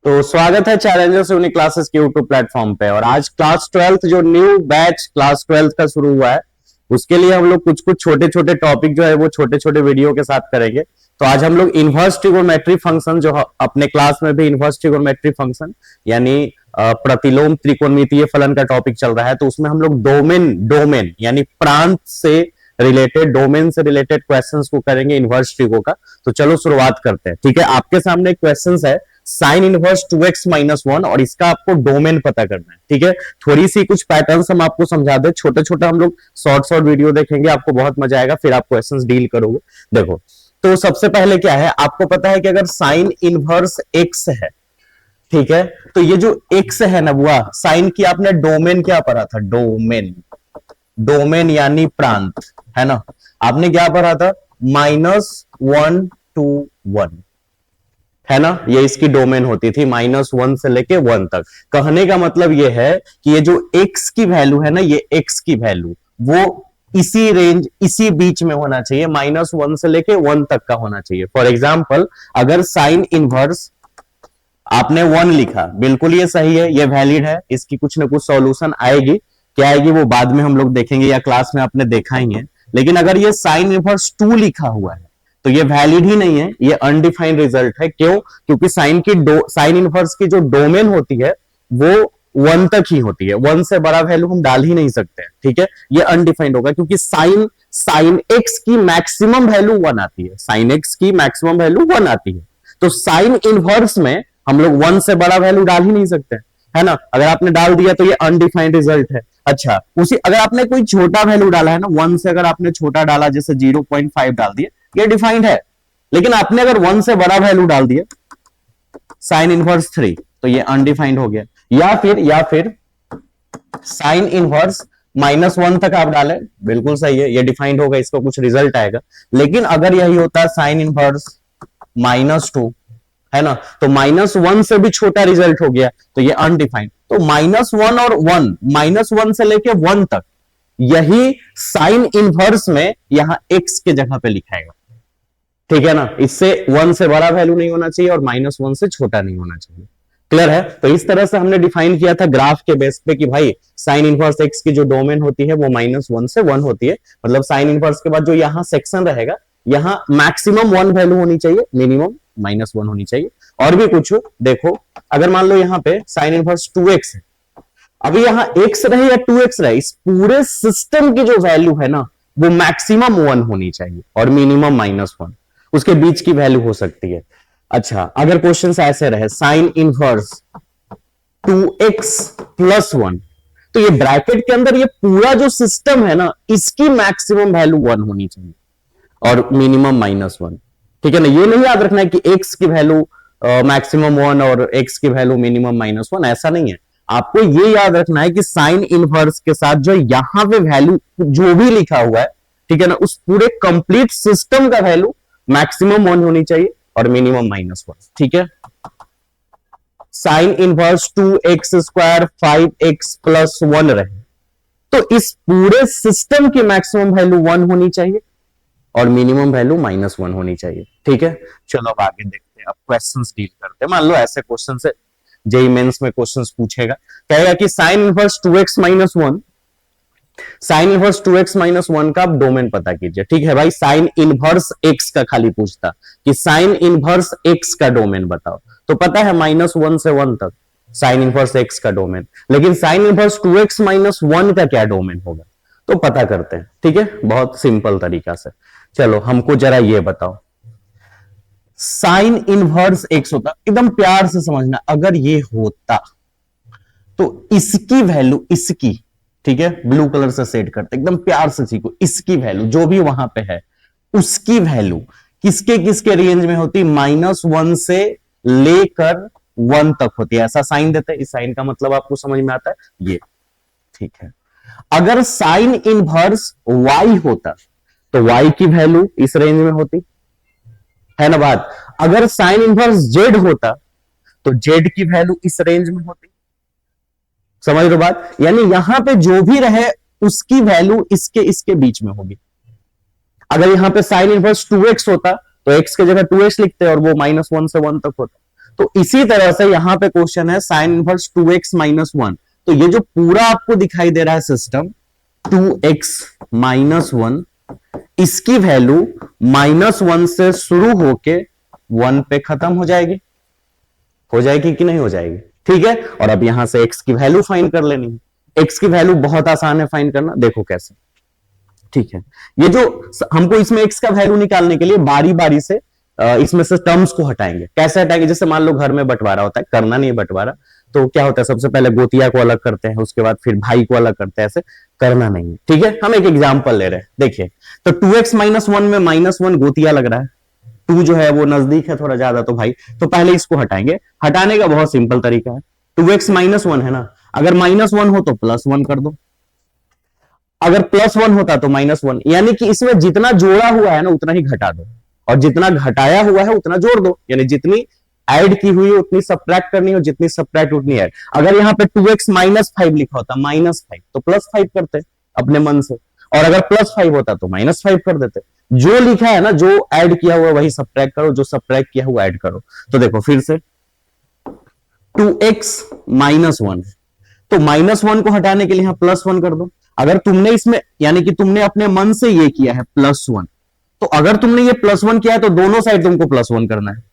तो स्वागत है चैलेंजर्स यूनिक क्लासेस के यूट्यूब प्लेटफॉर्म पे। और आज क्लास 12th जो न्यू बैच क्लास 12th का शुरू हुआ है उसके लिए हम लोग कुछ कुछ छोटे छोटे टॉपिक जो है वो छोटे छोटे वीडियो के साथ करेंगे। तो आज हम लोग इनवर्स ट्रिगोनोमेट्री फंक्शन जो अपने क्लास में भी इनवर्स ट्रिगोनोमेट्री फंक्शन यानी प्रतिलोम त्रिकोणमितीय फलन का टॉपिक चल रहा है, तो उसमें हम लोग डोमेन यानी प्रांत से डोमेन से रिलेटेड क्वेश्चंस को करेंगे इनवर्स ट्रिगो का। तो चलो शुरुआत करते हैं। ठीक है, आपके सामने एक क्वेश्चन है साइन इनवर्स 2x माइनस 1 और इसका आपको डोमेन पता करना है। ठीक है, थोड़ी सी कुछ पैटर्न्स हम आपको समझा दे, छोटे छोटे हम लोग शॉर्ट वीडियो देखेंगे, आपको बहुत मजा आएगा, फिर आप क्वेश्चंस डील करोगे। देखो, तो सबसे पहले क्या है, आपको पता है कि अगर साइन इनवर्स x है, ठीक है, तो ये जो x है ना बुआ, साइन की आपने डोमेन क्या पढ़ा था, डोमेन यानी प्रांत, है ना। आपने क्या पढ़ा था, -1 to 1, है ना, ये इसकी डोमेन होती थी -1 से लेके 1 तक। कहने का मतलब ये है कि ये जो x की वैल्यू है ना, ये x की वैल्यू वो इसी रेंज, इसी बीच में होना चाहिए, -1 से लेके 1 तक का होना चाहिए। फॉर एग्जाम्पल, अगर साइन इनवर्स आपने 1 लिखा, बिल्कुल ये सही है, ये वैलिड है, इसकी कुछ ना कुछ सॉल्यूशन आएगी, क्या आएगी वो बाद में हम लोग देखेंगे या क्लास में आपने देखा ही है। लेकिन अगर ये साइन इनवर्स 2 लिखा हुआ है तो ये वैलिड ही नहीं है, ये अनडिफाइंड रिजल्ट है। क्यों? क्योंकि साइन इनवर्स की जो डोमेन होती है वो 1 तक ही होती है, 1 से बड़ा वैल्यू हम डाल ही नहीं सकते। ठीक है, ये अनडिफाइंड होगा क्योंकि साइन एक्स की मैक्सिमम वैल्यू 1 आती है, साइन एक्स की मैक्सिमम वैल्यू 1 आती है। तो साइन इनवर्स में हम लोग 1 से बड़ा वैल्यू डाल ही नहीं सकते, है ना। अगर आपने डाल दिया तो ये अनडिफाइंड रिजल्ट है। अच्छा, उसी अगर आपने कोई छोटा वैल्यू डाला है ना, 1 से अगर आपने छोटा डाला, जैसे 0.5 डाल दिया, ये डिफाइंड है। लेकिन आपने अगर 1 से बड़ा वैल्यू डाल दिया, साइन इनवर्स 3, तो ये अनडिफाइंड हो गया। या फिर साइन इनवर्स -1 तक आप डालें, बिल्कुल सही है, ये डिफाइंड होगा, इसका कुछ रिजल्ट आएगा। लेकिन अगर यही होता साइन इनवर्स -2, है ना, तो -1 से भी छोटा रिजल्ट हो गया, तो ये अनडिफाइंड। तो -1 और 1, -1 से लेके 1 तक, यही साइन इनवर्स में यहां x के जगह पे लिखाएगा। ठीक है ना, इससे 1 से बड़ा वैल्यू नहीं होना चाहिए और -1 से छोटा नहीं होना चाहिए। क्लियर है? तो इस तरह से हमने डिफाइन किया था ग्राफ के बेस पे कि भाई साइन इनवर्स x की जो डोमेन होती है वो -1 से 1 होती है। मतलब साइन इनवर्स के बाद जो यहां सेक्शन रहेगा, यहां मैक्सिमम 1 वैल्यू होनी चाहिए, मिनिमम -1 होनी चाहिए। और भी कुछ देखो, अगर मान लो यहां पे साइन इनवर्स 2x है, अभी यहां x रहे या 2x रहे, इस पूरे सिस्टम की जो वैल्यू है ना वो मैक्सिमम 1 होनी चाहिए और मिनिमम -1, उसके बीच की वैल्यू हो सकती है। अच्छा, अगर क्वेश्चन ऐसे रहे साइन इनवर्स 2x + 1, तो ये ब्रैकेट के अंदर ये पूरा जो सिस्टम है ना, इसकी मैक्सिमम वैल्यू 1 होनी चाहिए और मिनिमम -1। ठीक है ना, ये नहीं याद रखना है कि x की वैल्यू मैक्सिमम 1 और x की वैल्यू मिनिमम -1, ऐसा नहीं है। आपको ये याद रखना है कि साइन इनवर्स के साथ जो यहां पे वैल्यू जो भी लिखा हुआ है, ठीक है ना, उस पूरे कंप्लीट सिस्टम का वैल्यू मैक्सिमम 1 होनी चाहिए और मिनिमम -1। ठीक है, साइन इनवर्स 2x² 5x + 1 रहे, तो इस पूरे सिस्टम की मैक्सिमम वैल्यू 1 होनी चाहिए और मिनिमम वैल्यू -1 होनी चाहिए। ठीक है, चलो अब आगे देखते हैं, अब क्वेश्चंस डील करते हैं। मान लो ऐसे क्वेश्चन से जेईई मेंस में क्वेश्चंस पूछेगा, कहेगा कि sine inverse 2x - 1, sine inverse 2x - 1 का आप डोमेन पता कीजिए। ठीक है भाई, साइन इनवर्स x का खाली पूछता कि साइन इनवर्स x का डोमेन बताओ, तो पता है -1 से 1 तक साइन इनवर्स x का डोमेन। लेकिन साइन इनवर्स 2x - 1 का क्या डोमेन होगा, तो पता करते हैं। ठीक है, बहुत सिंपल तरीका से। चलो हमको जरा ये बताओ, साइन इनवर्स x होता, एकदम प्यार से समझना, अगर ये होता तो इसकी वैल्यू, इसकी, ठीक है, ब्लू कलर से सेट करते, एकदम प्यार से सीखो, इसकी वैल्यू जो भी वहां पे है उसकी वैल्यू किसके किसके रेंज में होती, -1 से लेकर 1 तक होती है। ऐसा साइन देते हैं, इस साइन का मतलब आपको समझ में आता है ये। ठीक है, अगर साइन इनवर्स y होता तो y की वैल्यू इस रेंज में होती, है ना बात। अगर साइन इनवर्स z होता तो z की वैल्यू इस रेंज में होती, समझ लो बात। यानी यहां पे जो भी रहे उसकी वैल्यू इसके इसके बीच में होगी। अगर यहां पे साइन इनवर्स 2x होता तो x की जगह 2x लिखते और वो -1 से 1 तक होता। तो इसी तरह से यहां पे क्वेश्चन है साइन इनवर्स 2x माइनस 1। तो ये जो पूरा आपको दिखाई दे रहा है सिस्टम 2x माइनस 1, इसकी वैल्यू -1 से शुरू होके 1 पे खत्म हो जाएगी कि नहीं हो जाएगी? ठीक है। और अब यहां से x की वैल्यू फाइंड कर लेनी है। x की वैल्यू बहुत आसान है फाइंड करना, देखो कैसे। ठीक है, ये जो हमको इसमें x का वैल्यू निकालने के लिए बारी बारी से इसमें से टर्म्स को हटाएंगे। कैसे हटाएंगे? जैसे मान लो घर में बंटवारा होता है, करना नहीं है बंटवारा, तो क्या होता है सबसे पहले गोतिया को अलग करते हैं, उसके बाद फिर भाई को अलग करते हैं, ऐसे करना नहीं है। ठीक है, हम एक एग्जांपल ले रहे हैं, देखिए। तो 2x माइनस 1 में -1 गोतिया लग रहा है, 2 जो है वो नजदीक है थोड़ा ज्यादा, तो भाई तो पहले इसको हटाएंगे। हटाने का बहुत सिंपल तरीका है, 2x माइनस 1 है ना, अगर -1 हो तो +1 कर दो, अगर +1 होता तो -1, यानी कि इसमें जितना जोड़ा हुआ है ना उतना ही घटा दो, और जितना घटाया हुआ है उतना जोड़ दो, यानी जितनी ऐड की हुई उतनी सब्ट्रैक्ट करनी हो, जितनी सब्ट्रैक्ट उतनी ऐड। अगर यहाँ पे 2x माइनस 5 लिखा होता, -5, तो +5 करते अपने मन से, और अगर +5 होता तो -5 कर देते। जो लिखा है ना, जो ऐड किया हुआ वही सब्ट्रैक्ट करो, जो सब्ट्रैक्ट किया हुआ ऐड करो। तो देखो फिर से 2x माइनस 1, तो -1 को हटाने के लिए यहां +1 कर दो। अगर तुमने इसमें यानी कि तुमने अपने मन से ये किया है +1, तो अगर तुमने ये +1 किया है तो दोनों साइड तुमको +1 करना है,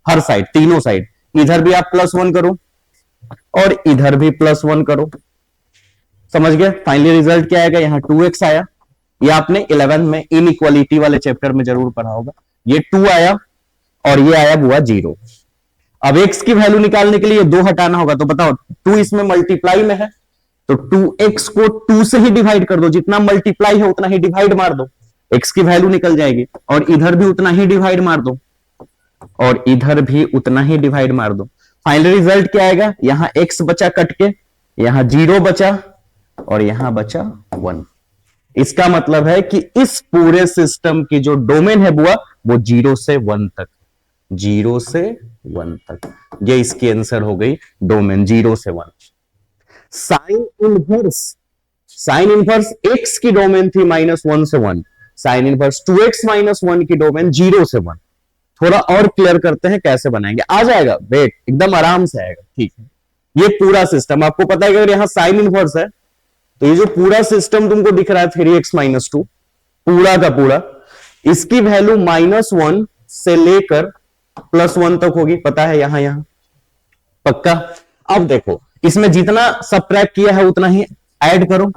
हर साइड, तीनों साइड। इधर भी आप +1 करो और इधर भी +1 करो। समझ गए? फाइनली रिजल्ट क्या आएगा? यहाँ 2x आया, ये आपने 11 में इनइक्वालिटी वाले चैप्टर में जरूर पढ़ा होगा। ये 2 आया और ये आया हुआ 0। अब x की वैल्यू निकालने के लिए 2 हटाना होगा, तो बताओ 2 इसमें मल्टीप्लाई में है, तो 2x को 2 से ही डिवाइड कर दो, जितना मल्टीप्लाई है उतना ही डिवाइड मार दो, x की वैल्यू निकल जाएगी। और इधर भी उतना ही डिवाइड मार दो, और इधर भी उतना ही डिवाइड मार दो। फाइनल रिजल्ट क्या आएगा? यहां x बचा कट के, यहां 0 बचा और यहां बचा 1। इसका मतलब है कि इस पूरे सिस्टम की जो डोमेन है बुआ, वो 0 से 1 तक, 0 से 1 तक, ये इसकी आंसर हो गई डोमेन 0 से 1। साइन इनवर्स x की डोमेन थी -1 से 1, साइन इनवर्स 2x माइनस 1 की डोमेन 0 से 1। थोड़ा और क्लियर करते हैं कैसे बनाएंगे, आ जाएगा, वेट, एकदम आराम से आएगा। ठीक है, ये पूरा सिस्टम आपको पता है कि अगर यहां साइन इनवर्स है तो ये जो पूरा सिस्टम तुमको दिख रहा है 3x माइनस 2, पूरा का पूरा, इसकी वैल्यू -1 से लेकर +1 तक होगी, पता है? यहां पक्का। अब देखो इसमें जितना सब्ट्रैक्ट किया है उतना ही ऐड करो,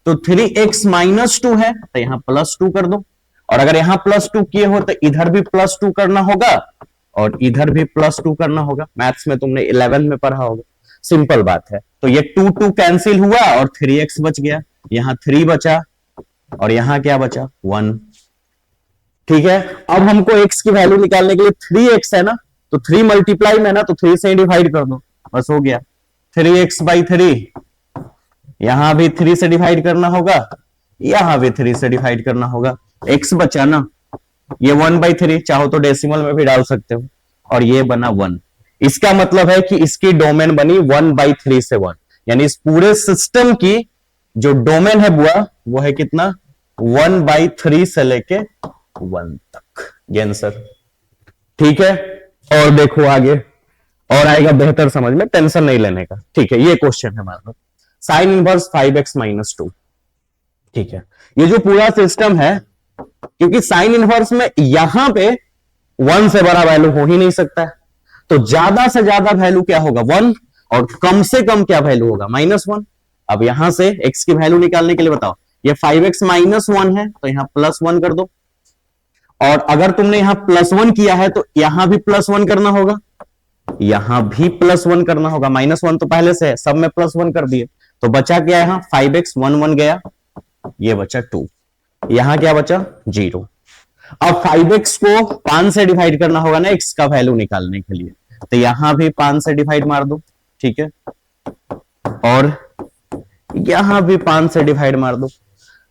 तो 3x माइनस 2 है तो यहां +2 कर दो, और अगर यहां +2 किए हो तो इधर भी +2 करना होगा और इधर भी +2 करना होगा। मैथ्स में तुमने 11 में पढ़ा होगा, सिंपल बात है। तो ये 2 कैंसिल हुआ और 3x बच गया, यहां 3 बचा और यहां क्या बचा? 1। ठीक है, अब हमको x की वैल्यू निकालने के लिए 3x है ना, तो 3 मल्टीप्लाई में है ना, तो 3 से डिवाइड कर दो, बस हो गया। 3x/3, यहां भी 3 से डिवाइड करना होगा, यहां भी 3 से डिवाइड करना होगा, x बचा ना, ये 1/3, चाहो तो डेसिमल में भी डाल सकते हो, और ये बना 1। इसका मतलब है कि इसकी डोमेन बनी 1/3 से 1, यानी इस पूरे सिस्टम की जो डोमेन है बुआ वो है कितना? 1/3 से लेके 1 तक, ये आंसर। ठीक है, और देखो आगे और आएगा बेहतर समझ में, टेंशन नहीं लेने का। ठीक है, ये क्वेश्चन है हमारा साइन इनवर्स 5x माइनस 2। ठीक है, ये जो पूरा सिस्टम है, क्योंकि साइन इनवर्स में यहां पे 1 से बड़ा वैल्यू हो ही नहीं सकता है, तो ज्यादा से ज्यादा वैल्यू क्या होगा? 1, और कम से कम क्या वैल्यू होगा? -1। अब यहां से x की वैल्यू निकालने के लिए बताओ, ये 5x माइनस 1 है तो यहां +1 कर दो, और अगर तुमने यहां +1 किया है तो यहां भी +1 करना होगा, यहां भी +1 करना होगा। -1 तो पहले से है, सब में +1 कर दिए, तो बचा क्या? यहां 5x 1 गया, ये बचा 2, यहां क्या बचा? 0। अब 5x को 5 से डिवाइड करना होगा ना x का वैल्यू निकालने के लिए, तो यहां भी 5 से डिवाइड मार दो। ठीक है, और यहां भी 5 से डिवाइड मार दो,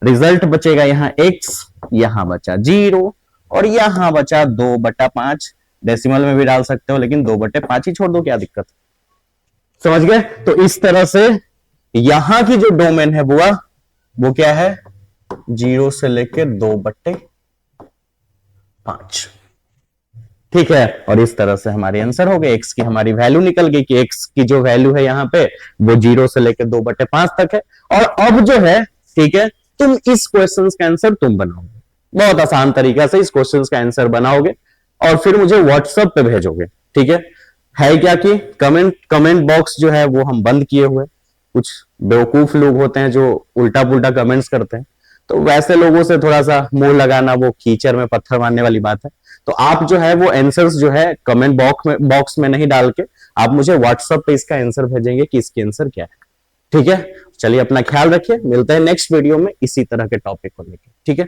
रिजल्ट बचेगा यहां x, यहां बचा 0 और यहां बचा 2/5। डेसिमल में भी डाल सकते हो, लेकिन 2/5 ही छोड़ दो, क्या दिक्कत? समझ गए? तो इस तरह से यहां की जो डोमेन है बुआ वो क्या है? 0 से लेकर 2/5। ठीक है। और इस तरह से हमारे आंसर हो गए, एक्स की हमारी वैल्यू निकल गई कि एक्स की जो वैल्यू है यहाँ पे वो 0 से लेकर 2/5 तक है। और अब जो है, ठीक है, तुम इस क्वेश्चन का आंसर तुम बनाओगे, बहुत आसान तरीका से इस क्वेश्चन का आंसर बनाओगे और फिर मुझे व्हाट्सएप पे भेजोगे। ठीक है क्या कि कमेंट बॉक्स जो है वो हम बंद किए हुए, कुछ बेवकूफ लोग होते हैं जो उल्टा पुल्टा कमेंट्स करते हैं, तो वैसे लोगों से थोड़ा सा मुंह लगाना वो कीचड़ में पत्थर मारने वाली बात है। तो आप जो है वो आंसर्स जो है कमेंट बॉक्स में नहीं डाल के आप मुझे व्हाट्सएप पे इसका आंसर भेजेंगे कि इसकी आंसर क्या है। ठीक है, चलिए अपना ख्याल रखिए, मिलते हैं नेक्स्ट वीडियो में इसी तरह के टॉपिक को लेकर। ठीक है।